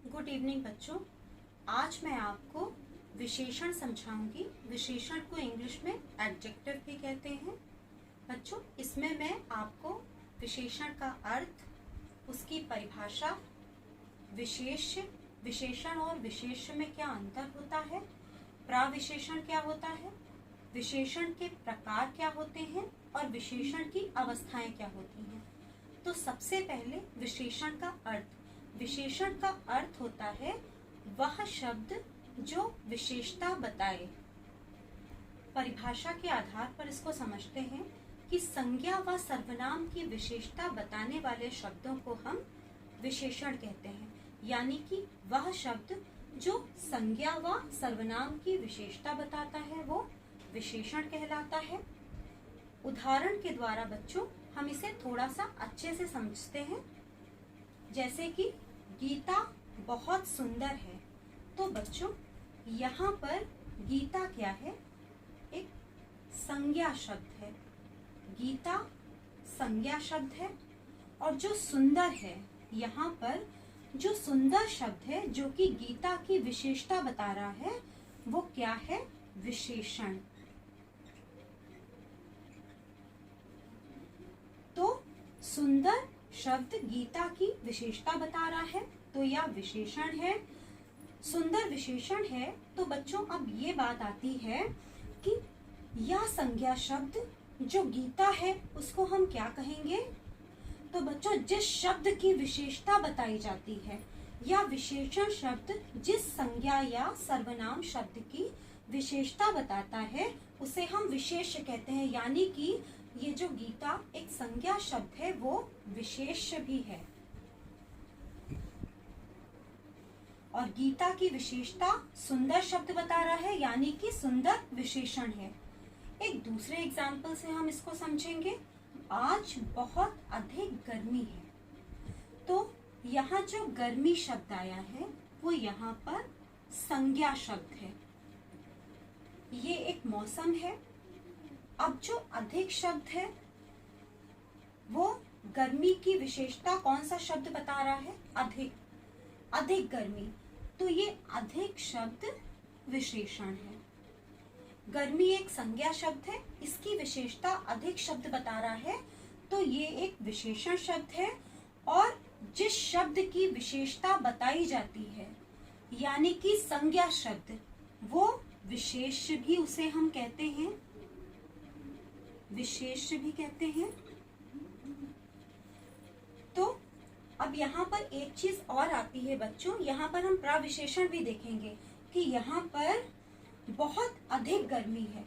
Good evening बच्चों। आज मैं आपको विशेषण समझाऊंगी। विशेषण को इंग्लिश में एडजेक्टिव भी कहते हैं। बच्चों, इसमें मैं आपको विशेषण का अर्थ, उसकी परिभाषा, विशेषण और विशेष्य में क्या अंतर होता है, प्राविशेषण क्या होता है, विशेषण के प्रकार क्या होते हैं और विशेषण की अवस्थाएं क्या होती हैं। तो सबसे पहले विशेषण का अर्थ। विशेषण का अर्थ होता है वह शब्द जो विशेषता बताए। परिभाषा के आधार पर इसको समझते हैं कि संज्ञा व सर्वनाम की विशेषता बताने वाले शब्दों को हम विशेषण कहते हैं। यानी कि वह शब्द जो संज्ञा व सर्वनाम की विशेषता बताता है वो विशेषण कहलाता है। उदाहरण के द्वारा बच्चों हम इसे थोड़ा सा अच्छे से समझते हैं। जैसे कि गीता बहुत सुंदर है। तो बच्चों यहाँ पर गीता क्या है? एक संज्ञा शब्द है। गीता संज्ञा शब्द है। और जो सुंदर है, यहाँ पर जो सुंदर शब्द है जो कि गीता की विशेषता बता रहा है वो क्या है? विशेषण। तो सुंदर शब्द गीता की विशेषता बता रहा है तो यह विशेषण है। सुंदर विशेषण है। तो बच्चों अब ये बात आती है कि यह संज्ञा शब्द जो गीता है उसको हम क्या कहेंगे? तो बच्चों जिस शब्द की विशेषता बताई जाती है या विशेषण शब्द जिस संज्ञा या सर्वनाम शब्द की विशेषता बताता है उसे हम विशेष्य कहते हैं। यानी कि ये जो गीता एक संज्ञा शब्द है वो विशेष्य भी है। और गीता की विशेषता सुंदर शब्द बता रहा है यानी कि सुंदर विशेषण है। एक दूसरे एग्जाम्पल से हम इसको समझेंगे। आज बहुत अधिक गर्मी है। तो यहाँ जो गर्मी शब्द आया है वो यहाँ पर संज्ञा शब्द है। ये एक मौसम है। अब जो अधिक शब्द है वो गर्मी की विशेषता कौन सा शब्द बता रहा है? अधिक। अधिक गर्मी। तो ये अधिक शब्द विशेषण है। गर्मी एक संज्ञा शब्द है, इसकी विशेषता अधिक शब्द बता रहा है तो ये एक विशेषण शब्द है। और जिस शब्द की विशेषता बताई जाती है यानी कि संज्ञा शब्द वो विशेष्य भी उसे हम कहते हैं, विशेष्य भी कहते हैं। तो अब यहाँ पर एक चीज और आती है बच्चों, यहाँ पर हम प्राविशेषण भी देखेंगे कि यहाँ पर बहुत अधिक गर्मी है।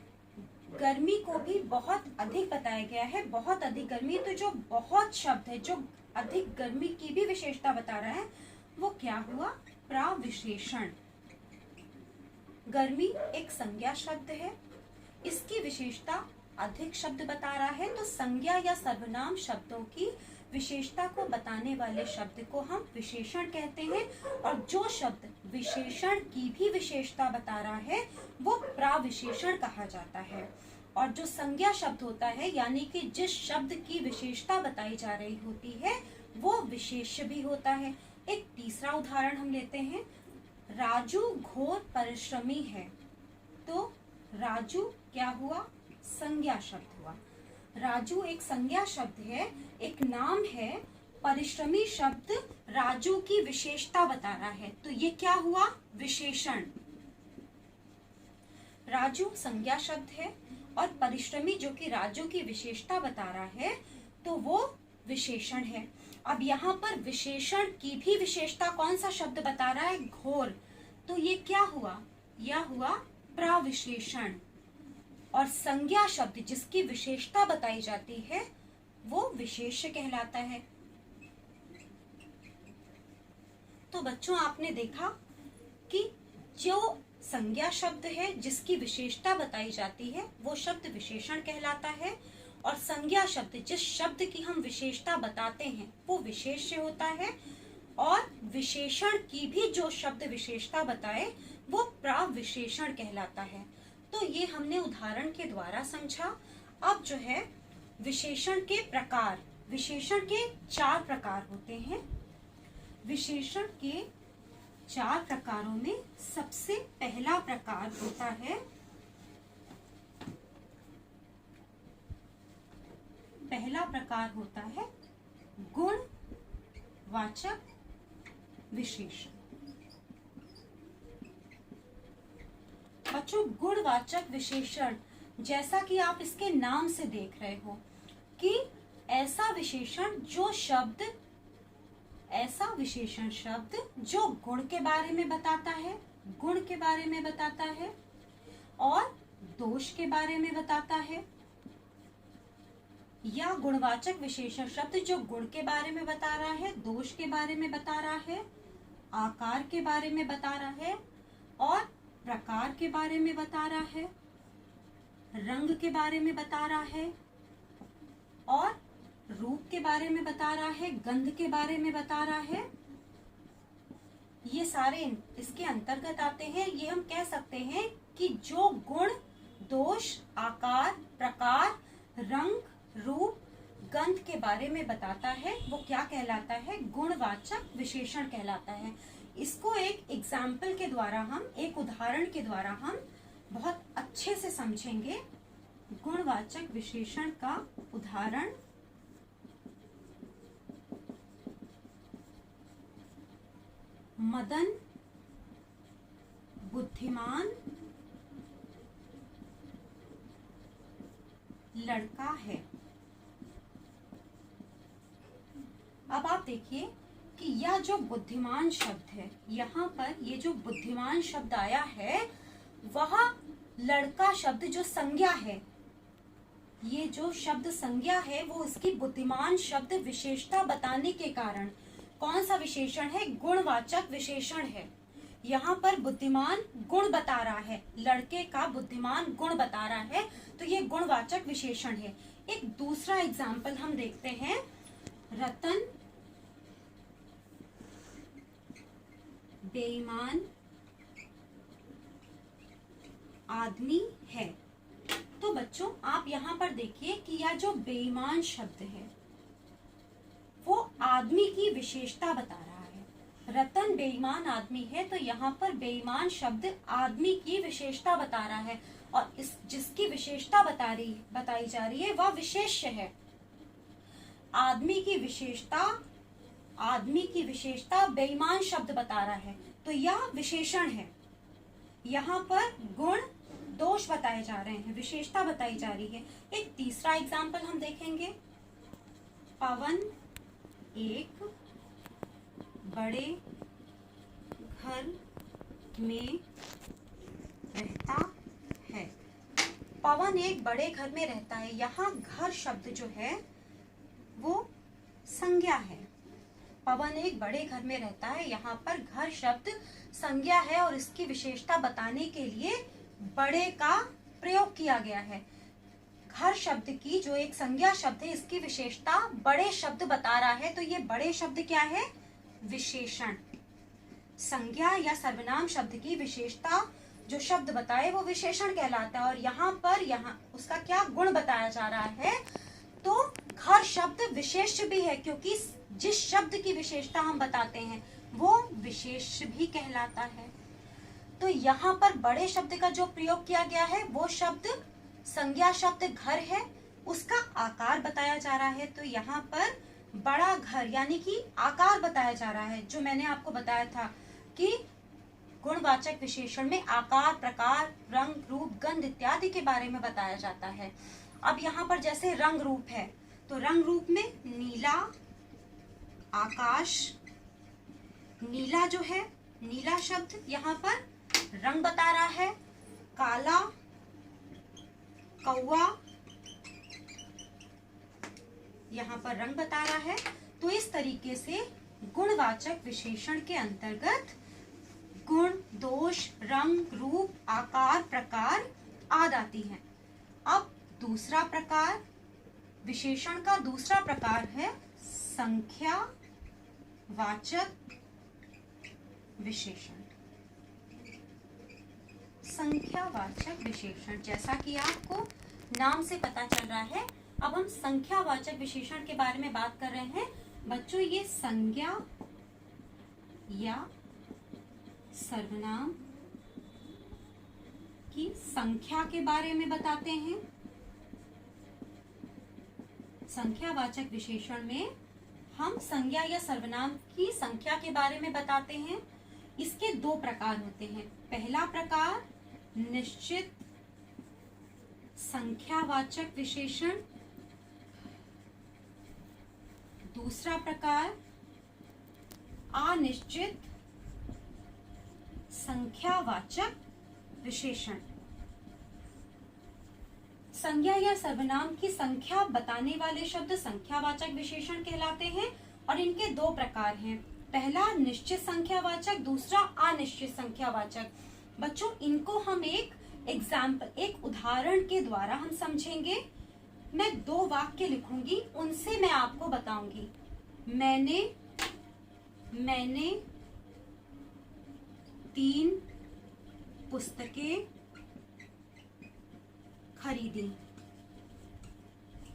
गर्मी को भी बहुत अधिक बताया गया है। बहुत अधिक गर्मी। तो जो बहुत शब्द है जो अधिक गर्मी की भी विशेषता बता रहा है वो क्या हुआ? प्राविशेषण। गर्मी एक संज्ञा शब्द है, इसकी विशेषता अधिक शब्द बता रहा है तो संज्ञा या सर्वनाम शब्दों की विशेषता को बताने वाले शब्द को हम विशेषण कहते हैं। और जो शब्द विशेषण की भी विशेषता बता रहा है वो प्राविशेषण कहा जाता है। और जो संज्ञा शब्द होता है यानी कि जिस शब्द की विशेषता बताई जा रही होती है वो विशेष्य भी होता है। एक तीसरा उदाहरण हम लेते हैं। राजू घोर परिश्रमी है। तो राजू क्या हुआ? संज्ञा शब्द हुआ। राजू एक संज्ञा शब्द है, एक नाम है। परिश्रमी शब्द राजू की विशेषता बता रहा है तो ये क्या हुआ? विशेषण। राजू संज्ञा शब्द है और परिश्रमी जो कि राजू की विशेषता बता रहा है तो वो विशेषण है। अब यहाँ पर विशेषण की भी विशेषता कौन सा शब्द बता रहा है? घोर। तो ये क्या हुआ? यह हुआ प्राविशेषण। और संज्ञा शब्द जिसकी विशेषता बताई जाती है वो विशेष्य कहलाता है। तो बच्चों आपने देखा कि जो संज्ञा शब्द है जिसकी विशेषता बताई जाती है वो शब्द विशेषण कहलाता है। और संज्ञा शब्द जिस शब्द की हम विशेषता बताते हैं वो विशेष्य होता है। और विशेषण की भी जो शब्द विशेषता बताए वो प्राविशेषण कहलाता है। तो ये हमने उदाहरण के द्वारा समझा। अब जो है विशेषण के प्रकार। विशेषण के 4 प्रकार होते हैं। विशेषण के चार प्रकारों में सबसे पहला प्रकार होता है गुणवाचक विशेषण। बच्चों, गुणवाचक विशेषण जैसा कि आप इसके नाम से देख रहे हो कि ऐसा विशेषण शब्द जो गुण के बारे में बताता है और दोष के बारे में बताता है, या गुणवाचक विशेषण शब्द जो गुण के बारे में बता रहा है, दोष के बारे में बता रहा है, आकार के बारे में बता रहा है और प्रकार के बारे में बता रहा है, रंग के बारे में बता रहा है और रूप के बारे में बता रहा है, गंध के बारे में बता रहा है, ये सारे इसके अंतर्गत आते हैं। ये हम कह सकते हैं कि जो गुण, दोष, आकार, प्रकार, रंग, रूप, गंध के बारे में बताता है वो क्या कहलाता है? गुणवाचक विशेषण कहलाता है। इसको एक एग्जाम्पल के द्वारा एक उदाहरण के द्वारा हम बहुत अच्छे से समझेंगे। गुणवाचक विशेषण का उदाहरण मदन बुद्धिमान लड़का है। अब आप देखिए कि यह जो बुद्धिमान शब्द है, यहाँ पर ये जो बुद्धिमान शब्द आया है वह लड़का शब्द जो संज्ञा है, ये जो शब्द संज्ञा है वो इसकी बुद्धिमान शब्द विशेषता बताने के कारण कौन सा विशेषण है? गुणवाचक विशेषण है। यहाँ पर बुद्धिमान गुण बता रहा है, लड़के का बुद्धिमान गुण बता रहा है, तो ये गुणवाचक विशेषण है। एक दूसरा एग्जाम्पल हम देखते हैं, रतन बेईमान आदमी है। तो बच्चों आप यहाँ पर देखिए कि यह जो बेईमान शब्द है वो आदमी की विशेषता बता रहा है। रतन बेईमान आदमी है, तो यहाँ पर बेईमान शब्द आदमी की विशेषता बता रहा है और इस जिसकी विशेषता बताई जा रही है वह विशेष्य है। आदमी की विशेषता बेईमान शब्द बता रहा है, तो यह विशेषण है। यहाँ पर गुण, दोष बताए जा रहे हैं, विशेषता बताई जा रही है। एक तीसरा एग्जाम्पल हम देखेंगे, पवन एक बड़े घर में रहता है। पवन एक बड़े घर में रहता है। यहाँ घर शब्द जो है वो संज्ञा है। पवन एक बड़े घर में रहता है, यहाँ पर घर शब्द संज्ञा है और इसकी विशेषता बताने के लिए बड़े का प्रयोग किया गया है। घर शब्द की जो एक संज्ञा शब्द है इसकी विशेषता बड़े शब्द बता रहा है, तो ये बड़े शब्द क्या है? विशेषण। संज्ञा या सर्वनाम शब्द की विशेषता जो शब्द बताए वो विशेषण कहलाता है और यहाँ उसका क्या गुण बताया जा रहा है? तो घर शब्द विशेष भी है, क्योंकि जिस शब्द की विशेषता हम बताते हैं वो विशेष भी कहलाता है। तो यहाँ पर बड़े शब्द का जो प्रयोग किया गया है वो शब्द संज्ञा शब्द घर है, उसका आकार बताया जा रहा है। तो यहाँ पर बड़ा घर यानी कि आकार बताया जा रहा है, जो मैंने आपको बताया था कि गुणवाचक विशेषण में आकार, प्रकार, रंग, रूप, गंध इत्यादि के बारे में बताया जाता है। अब यहाँ पर जैसे रंग रूप है, तो रंग रूप में नीला, आकाश, नीला जो है, नीला शब्द यहाँ पर रंग बता रहा है, काला, कौवा यहाँ पर रंग बता रहा है। तो इस तरीके से गुणवाचक विशेषण के अंतर्गत गुण, दोष, रंग, रूप, आकार, प्रकार आदि आती हैं। अब दूसरा प्रकार, विशेषण का दूसरा प्रकार है संख्यावाचक विशेषण। संख्यावाचक विशेषण, जैसा कि आपको नाम से पता चल रहा है, अब हम संख्यावाचक विशेषण के बारे में बात कर रहे हैं। बच्चों ये संज्ञा या सर्वनाम की संख्या के बारे में बताते हैं। संख्यावाचक विशेषण में हम संज्ञा या सर्वनाम की संख्या के बारे में बताते हैं। इसके दो प्रकार होते हैं। पहला प्रकार निश्चित संख्यावाचक विशेषण, दूसरा प्रकार अनिश्चित संख्यावाचक विशेषण। संज्ञा या सर्वनाम की संख्या बताने वाले शब्द संख्यावाचक विशेषण कहलाते हैं और इनके दो प्रकार हैं। पहला निश्चित संख्यावाचक, दूसरा अनिश्चित संख्यावाचक। बच्चों इनको हम एक उदाहरण के द्वारा हम समझेंगे। मैं दो वाक्य लिखूंगी, उनसे मैं आपको बताऊंगी। मैंने 3 पुस्तकें खरीदी।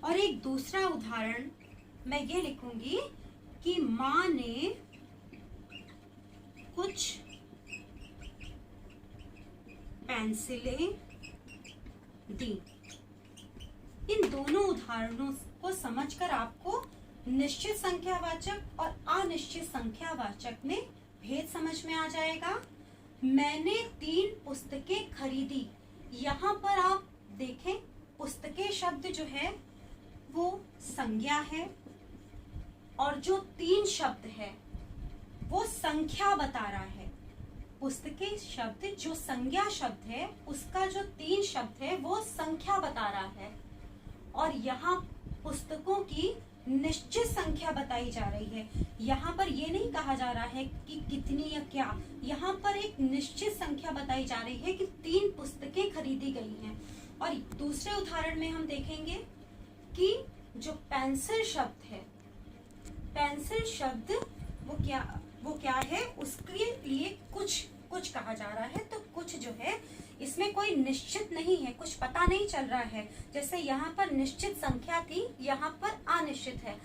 और एक दूसरा उदाहरण मैं ये लिखूंगी कि माँ ने कुछ पेंसिलें दी। इन दोनों उदाहरणों को समझकर आपको निश्चित संख्यावाचक और अनिश्चित संख्यावाचक में भेद समझ में आ जाएगा। मैंने 3 पुस्तकें खरीदी। यहाँ पर आप देखें, पुस्तकें शब्द जो है वो संज्ञा है और जो 3 शब्द है वो संख्या बता रहा है। पुस्तकें शब्द जो संज्ञा शब्द है, उसका जो 3 शब्द है वो संख्या बता रहा है। और यहाँ पुस्तकों की निश्चित संख्या बताई जा रही है। यहाँ पर ये नहीं कहा जा रहा है कि कितनी या क्या, यहाँ पर एक निश्चित संख्या बताई जा रही है कि 3 पुस्तकें खरीदी गई हैं। और दूसरे उदाहरण में हम देखेंगे कि जो पेंसिल शब्द है, पेंसिल शब्द वो क्या है, उसके लिए कुछ कहा जा रहा है। तो कुछ जो है इसमें कोई निश्चित नहीं है, कुछ पता नहीं चल रहा है। जैसे यहाँ पर निश्चित संख्या थी, यहाँ पर अनिश्चित है,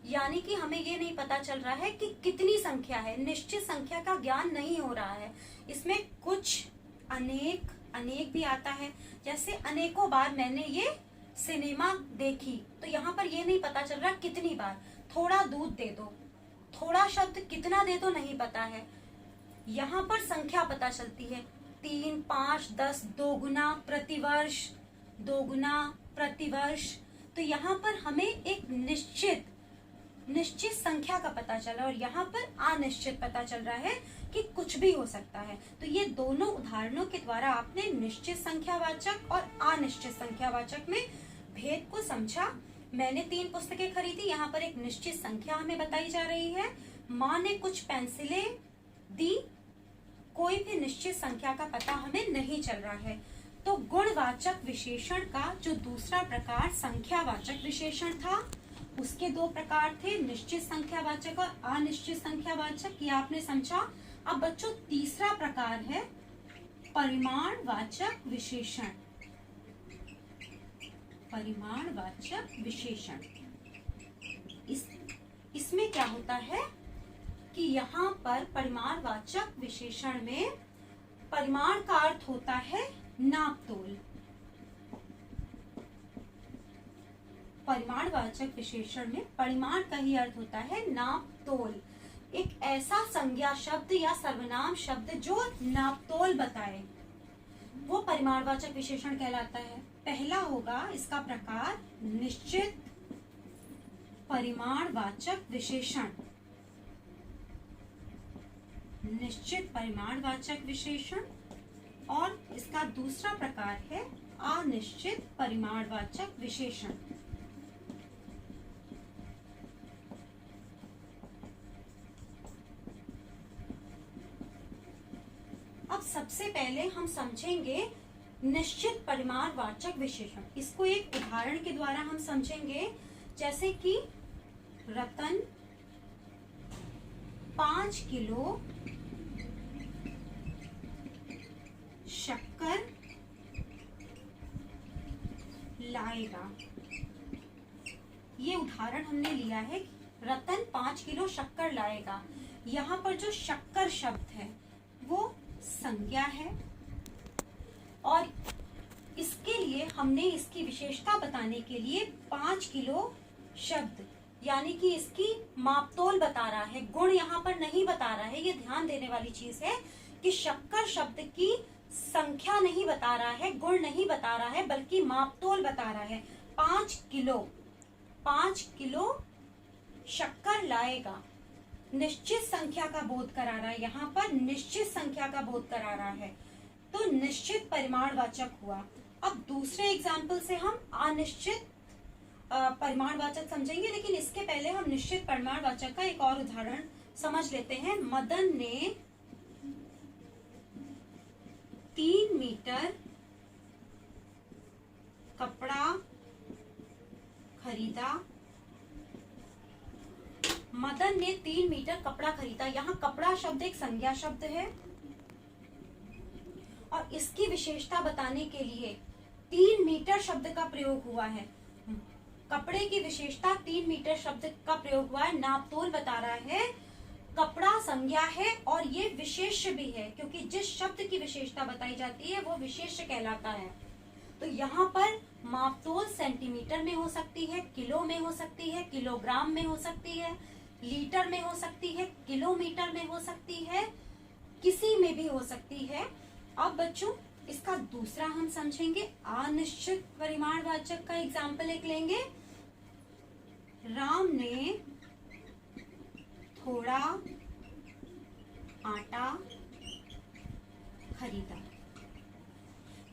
यानी कि हमें ये नहीं पता चल रहा है कि कितनी संख्या है। निश्चित संख्या का ज्ञान नहीं हो रहा है। इसमें कुछ, अनेक भी आता है। जैसे अनेकों बार मैंने ये सिनेमा देखी, तो यहाँ पर ये नहीं पता चल रहा कितनी बार। थोड़ा दूध दे दो, थोड़ा शब्द कितना दे दो नहीं पता है। यहाँ पर संख्या पता चलती है, 3, 5, 10, दोगुना प्रतिवर्ष। तो यहाँ पर हमें एक निश्चित संख्या का पता चला और यहाँ पर अनिश्चित पता चल रहा है कि कुछ भी हो सकता है। तो ये दोनों उदाहरणों के द्वारा आपने निश्चित संख्यावाचक और अनिश्चित संख्यावाचक में भेद को समझा। मैंने 3 पुस्तकें खरीदी, यहाँ पर एक निश्चित संख्या हमें बताई जा रही है। माँ ने कुछ पेंसिलें दी, कोई भी निश्चित संख्या का पता हमें नहीं चल रहा है। तो गुणवाचक विशेषण का जो दूसरा प्रकार संख्यावाचक विशेषण था, उसके 2 प्रकार थे, निश्चित संख्यावाचक और अनिश्चित संख्यावाचक। ये आपने समझा। अब बच्चों तीसरा प्रकार है परिमाणवाचक विशेषण। परिमाणवाचक विशेषण, इसमें क्या होता है कि यहाँ पर परिमाणवाचक विशेषण में परिमाण का अर्थ होता है नापतोल। परिमाणवाचक विशेषण में परिमाण का ही अर्थ होता है नापतोल। एक ऐसा संज्ञा शब्द या सर्वनाम शब्द जो नापतोल बताए, वो परिमाणवाचक विशेषण कहलाता है। पहला होगा इसका प्रकार निश्चित परिमाणवाचक विशेषण। निश्चित परिमाणवाचक विशेषण। और इसका दूसरा प्रकार है अनिश्चित परिमाणवाचक विशेषण। अब सबसे पहले हम समझेंगे निश्चित परिमाणवाचक विशेषण। इसको एक उदाहरण के द्वारा हम समझेंगे। जैसे कि रतन 5 किलो शक्कर लाएगा। ये उदाहरण हमने लिया है, रतन 5 किलो शक्कर लाएगा। यहाँ पर जो शक्कर शब्द है वो संज्ञा है और इसके लिए हमने इसकी विशेषता बताने के लिए 5 किलो शब्द यानी कि इसकी मापतोल बता रहा है, गुण यहाँ पर नहीं बता रहा है। ये ध्यान देने वाली चीज है कि शक्कर शब्द की संख्या नहीं बता रहा है, गुण नहीं बता रहा है, बल्कि मापतोल बता रहा है। 5 किलो शक्कर लाएगा, निश्चित संख्या का बोध करा रहा है। यहाँ पर निश्चित संख्या का बोध करा रहा है, तो निश्चित परिमाणवाचक हुआ। अब दूसरे एग्जाम्पल से हम अनिश्चित परिमाणवाचक समझेंगे, लेकिन इसके पहले हम निश्चित परिमाणवाचक का एक और उदाहरण समझ लेते हैं। मदन ने 3 मीटर कपड़ा खरीदा। मदन ने 3 मीटर कपड़ा खरीदा। यहाँ कपड़ा शब्द एक संज्ञा शब्द है और इसकी विशेषता बताने के लिए 3 मीटर शब्द का प्रयोग हुआ है। कपड़े की विशेषता 3 मीटर शब्द का प्रयोग हुआ है। नापतोल बता रहा है, कपड़ा संज्ञा है और ये विशेष्य भी है, क्योंकि जिस शब्द की विशेषता बताई जाती है वो विशेष्य कहलाता है। तो यहाँ पर मापतोल सेंटीमीटर में हो सकती है, किलो में हो सकती है, किलोग्राम में हो सकती है, लीटर में हो सकती है, किलोमीटर में हो सकती है, किसी में भी हो सकती है। अब बच्चों इसका दूसरा हम समझेंगे, अनिश्चित परिमाणवाचक का एग्जाम्पल एक लेंगे। राम ने थोड़ा आटा खरीदा।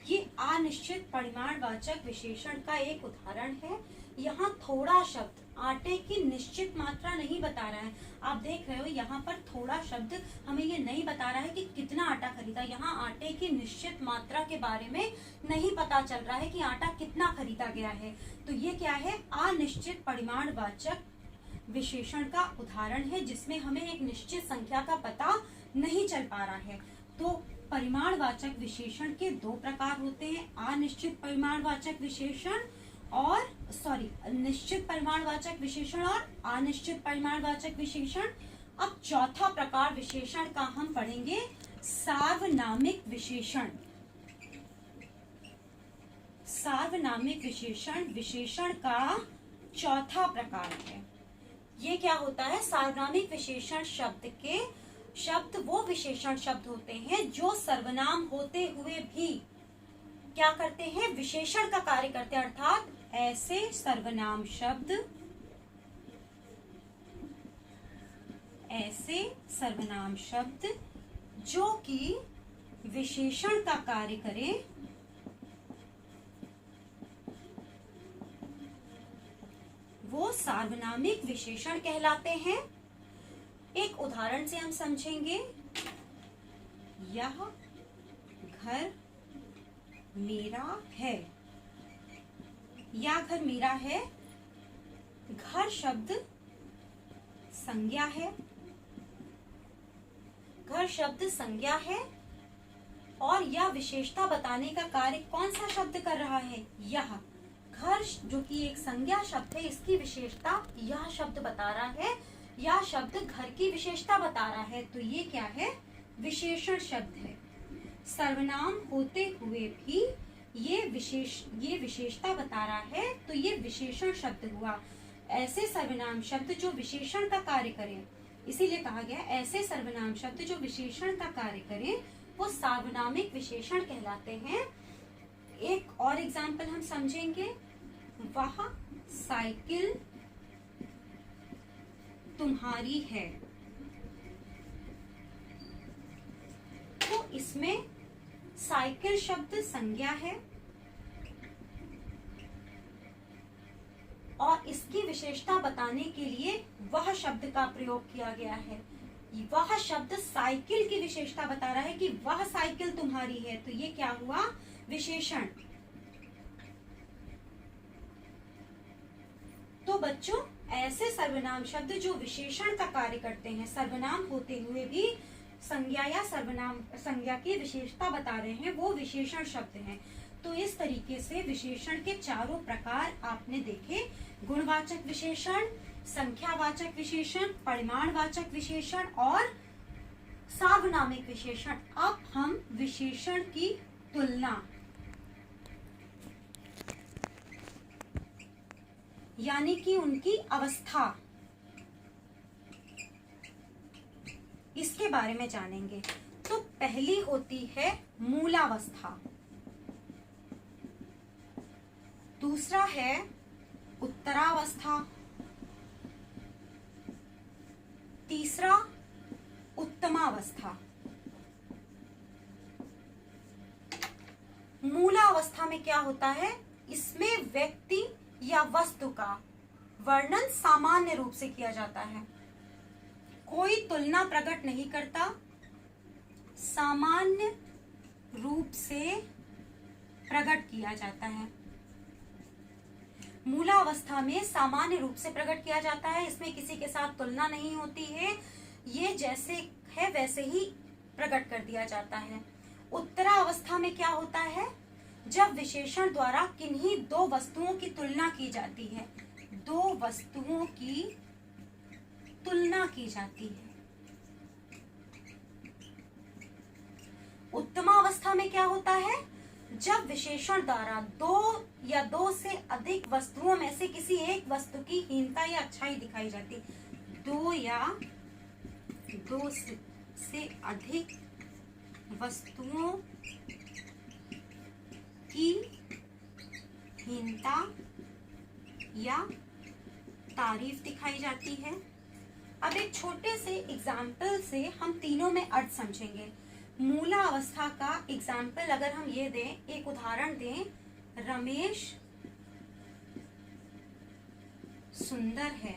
ये अनिश्चित परिमाणवाचक विशेषण का एक उदाहरण है। यहाँ थोड़ा शब्द आटे की निश्चित मात्रा नहीं बता रहा है। आप देख रहे हो यहाँ पर थोड़ा शब्द हमें ये नहीं बता रहा है कि कितना आटा खरीदा। यहाँ आटे की निश्चित मात्रा के बारे में नहीं पता चल रहा है कि आटा कितना खरीदा गया है। तो ये क्या है, अनिश्चित परिमाणवाचक विशेषण का उदाहरण है, जिसमें हमें एक निश्चित संख्या का पता नहीं चल पा रहा है। तो परिमाणवाचक विशेषण के 2 प्रकार होते हैं, अनिश्चित परिमाणवाचक विशेषण और निश्चित परिमाणवाचक विशेषण और अनिश्चित परिमाणवाचक विशेषण। अब चौथा प्रकार विशेषण का हम पढ़ेंगे, सार्वनामिक विशेषण। सार्वनामिक विशेषण विशेषण का चौथा प्रकार है। ये क्या होता है, सार्वनामिक विशेषण शब्द वो विशेषण शब्द होते हैं जो सर्वनाम होते हुए भी क्या करते हैं, विशेषण का कार्य करते हैं। अर्थात ऐसे सर्वनाम शब्द जो कि विशेषण का कार्य करें, वो सार्वनामिक विशेषण कहलाते हैं। एक उदाहरण से हम समझेंगे, यह घर मेरा है। या घर मेरा है, घर शब्द संज्ञा है। घर शब्द संज्ञा है और यह विशेषता बताने का कार्य कौन सा शब्द कर रहा है, यह। घर जो कि एक संज्ञा शब्द है, इसकी विशेषता यह शब्द बता रहा है। यह शब्द घर की विशेषता बता रहा है, तो ये क्या है, विशेषण शब्द है। सर्वनाम होते हुए भी ये विशेषता बता रहा है, तो ये विशेषण शब्द हुआ। ऐसे सर्वनाम शब्द जो विशेषण का कार्य करें, इसीलिए कहा गया ऐसे सर्वनाम शब्द जो विशेषण का कार्य करें वो सार्वनामिक विशेषण कहलाते हैं। एक और एग्जाम्पल हम समझेंगे, वह साइकिल तुम्हारी है। तो इसमें साइकिल शब्द संज्ञा है और इसकी विशेषता बताने के लिए वह शब्द का प्रयोग किया गया है। वह शब्द साइकिल की विशेषता बता रहा है कि वह साइकिल तुम्हारी है, तो ये क्या हुआ, विशेषण। तो बच्चों ऐसे सर्वनाम शब्द जो विशेषण का कार्य करते हैं, सर्वनाम होते हुए भी संज्ञा या सर्वनाम संज्ञा की विशेषता बता रहे हैं, वो विशेषण शब्द हैं। तो इस तरीके से विशेषण के चारों प्रकार आपने देखे, गुणवाचक विशेषण, संख्यावाचक विशेषण, परिमाणवाचक विशेषण और सार्वनामिक विशेषण। अब हम विशेषण की तुलना यानी कि उनकी अवस्था, इसके बारे में जानेंगे। तो पहली होती है मूलावस्था, दूसरा है उत्तरावस्था, तीसरा उत्तमावस्था। मूलावस्था में क्या होता है, इसमें व्यक्ति या वस्तु का वर्णन सामान्य रूप से किया जाता है, कोई तुलना प्रकट नहीं करता, सामान्य रूप से प्रकट किया जाता है। मूलावस्था में सामान्य रूप से प्रकट किया जाता है, इसमें किसी के साथ तुलना नहीं होती है, ये जैसे है वैसे ही प्रकट कर दिया जाता है। उत्तरावस्था में क्या होता है, जब विशेषण द्वारा किन्हीं दो वस्तुओं की तुलना की जाती है, दो वस्तुओं की तुलना की जाती है। उत्तमावस्था में क्या होता है, जब विशेषण द्वारा दो या दो से अधिक वस्तुओं में से किसी एक वस्तु की हीनता या अच्छाई दिखाई जाती है। दो या दो से अधिक वस्तुओं की हीनता या तारीफ दिखाई जाती है। अब एक छोटे से एग्जाम्पल से हम तीनों में अर्थ समझेंगे। मूला अवस्था का एग्जाम्पल अगर हम ये दें, एक उदाहरण दें, रमेश सुंदर है,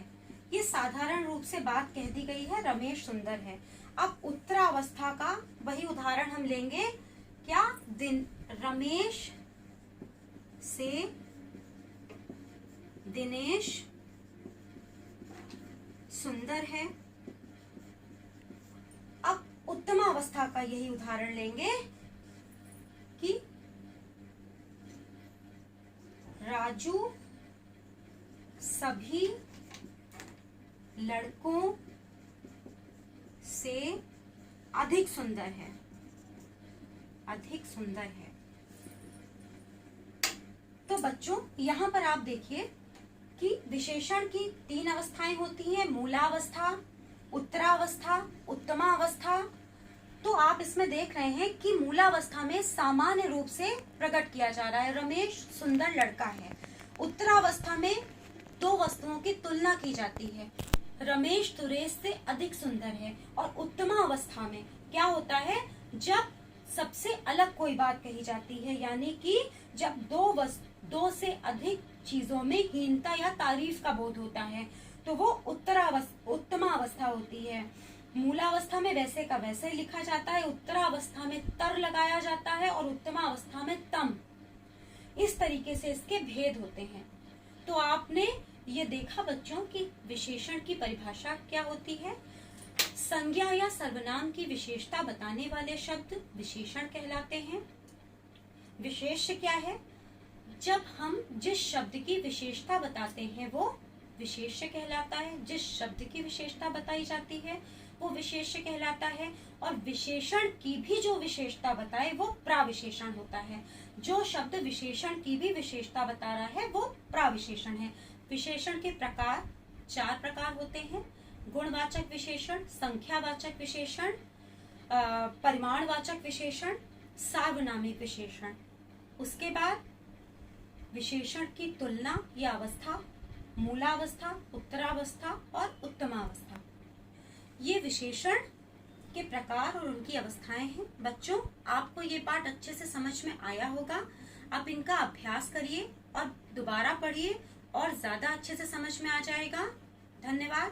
ये साधारण रूप से बात कह दी गई है, रमेश सुंदर है। अब उत्तरावस्था का वही उदाहरण हम लेंगे, क्या, रमेश से दिनेश सुंदर है। अब उत्तमावस्था का यही उदाहरण लेंगे कि राजू सभी लड़कों से अधिक सुंदर है, अधिक सुंदर है। तो बच्चों यहाँ पर आप देखिए कि विशेषण की तीन अवस्थाएं होती हैं, मूलावस्था, उत्तरावस्था, उत्तमावस्था। तो आप इसमें देख रहे हैं कि मूलावस्था में सामान्य रूप से प्रकट किया जा रहा है, रमेश सुंदर लड़का है। उत्तरावस्था में दो वस्तुओं की तुलना की जाती है, रमेश सुरेश से अधिक सुंदर है। और उत्तमावस्था में क्या होता है, जब सबसे अलग कोई बात कही जाती है, यानी कि जब दो से अधिक चीजों में हीनता या तारीफ का बोध होता है, तो वो उत्तमावस्था होती है। मूलावस्था में वैसे का वैसे ही लिखा जाता है, उत्तरावस्था में तर लगाया जाता है और उत्तमावस्था में तम। इस तरीके से इसके भेद होते हैं। तो आपने ये देखा बच्चों कि विशेषण की परिभाषा क्या होती है। संज्ञा या सर्वनाम की विशेषता बताने वाले शब्द विशेषण कहलाते हैं। विशेष्य क्या है, जब हम जिस शब्द की विशेषता बताते हैं वो विशेष्य कहलाता है, जिस शब्द की विशेषता बताई जाती है वो विशेष्य कहलाता है। और विशेषण की भी जो विशेषता बताए वो प्राविशेषण होता है। जो शब्द विशेषण की भी विशेषता बता रहा है वो प्राविशेषण है। विशेषण के प्रकार 4 प्रकार होते हैं, गुणवाचक विशेषण, संख्यावाचक विशेषण, परिमाणवाचक विशेषण, सार्वनामिक विशेषण। उसके बाद विशेषण की तुलना या अवस्था, मूलावस्था, उत्तरावस्था और उत्तमावस्था। ये विशेषण के प्रकार और उनकी अवस्थाएं हैं। बच्चों, आपको ये पाठ अच्छे से समझ में आया होगा। आप इनका अभ्यास करिए और दोबारा पढ़िए और ज्यादा अच्छे से समझ में आ जाएगा। धन्यवाद।